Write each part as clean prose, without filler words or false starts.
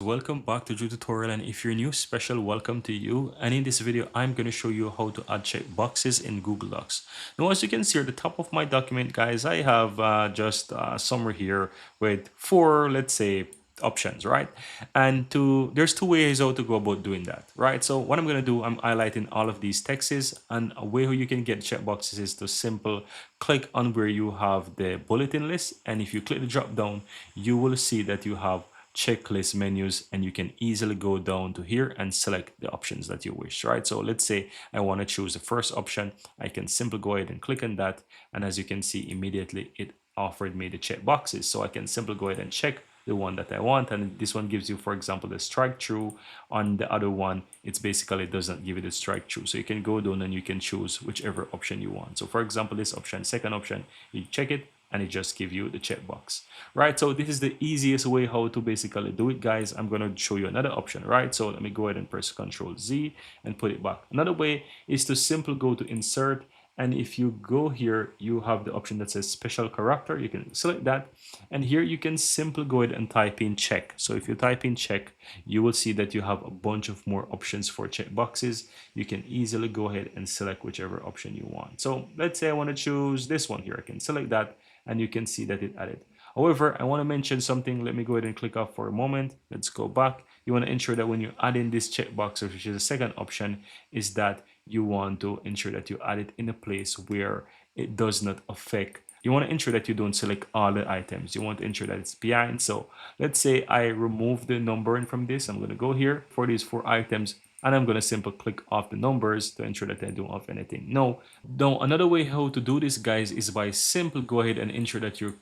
Welcome back to the tutorial, and if you're new, special welcome to you. And in this video I'm going to show you how to add checkboxes in Google Docs. Now, as you can see at the top of my document, guys, I have just a summary here with four, let's say, options, right? And there's two ways how to go about doing that, right? So what I'm going to do, I'm highlighting all of these texts, and a way how you can get checkboxes is to simple click on where you have the bulletin list, and if you click the drop down, you will see that you have checklist menus, and you can easily go down to here and select the options that you wish, right? So let's say I want to choose the first option. I can simply go ahead and click on that, and as you can see, immediately it offered me the check boxes. So I can simply go ahead and check the one that I want, and this one gives you, for example, the strike through. On the other one, it's basically doesn't give you the strike through, so you can go down and you can choose whichever option you want. So for example, this option, second option, you check it and it just give you the checkbox, right? So this is the easiest way how to basically do it, guys. I'm going to show you another option, right? So let me go ahead and press Control Z and put it back. Another way is to simply go to insert, and if you go here, you have the option that says special character. You can select that, and here you can simply go ahead and type in check. So if you type in check, you will see that you have a bunch of more options for checkboxes. You can easily go ahead and select whichever option you want. So let's say I want to choose this one here. I can select that, and you can see that it added. However, I want to mention something. Let me go ahead and click off for a moment. Let's go back. You want to ensure that when you add in this checkbox, which is the second option, is that you want to ensure that you add it in a place where it does not affect. You want to ensure that you don't select all the items. You want to ensure that it's behind. So let's say I remove the numbering from this. I'm going to go here for these four items, and I'm going to simply click off the numbers to ensure that I don't have anything. No, another way how to do this, guys, is by simply go ahead and ensure that you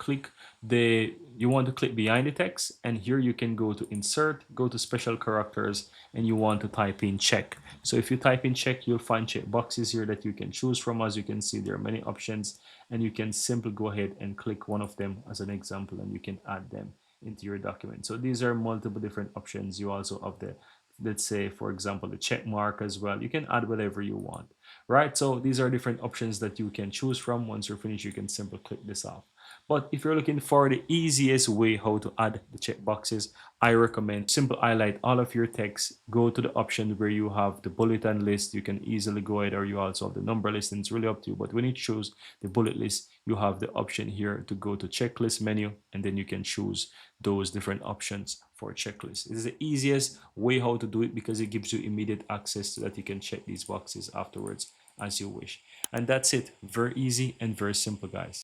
want to click behind the text, and here you can go to insert, go to special characters, and you want to type in check. So if you type in check, you'll find check boxes here that you can choose from. As you can see, there are many options, and you can simply go ahead and click one of them as an example, and you can add them into your document. So these are multiple different options. You also have the, let's say, for example, the check mark as well. You can add whatever you want, right? So these are different options that you can choose from. Once you're finished, you can simply click this off. But if you're looking for the easiest way how to add the checkboxes, I recommend simple highlight all of your text, go to the option where you have the bulletin list. You can easily go ahead, or you also have the number list, and it's really up to you. But when you choose the bullet list, you have the option here to go to checklist menu, and then you can choose those different options for checklist. This is the easiest way how to do it because it gives you immediate access so that you can check these boxes afterwards as you wish. And that's it. Very easy and very simple, guys.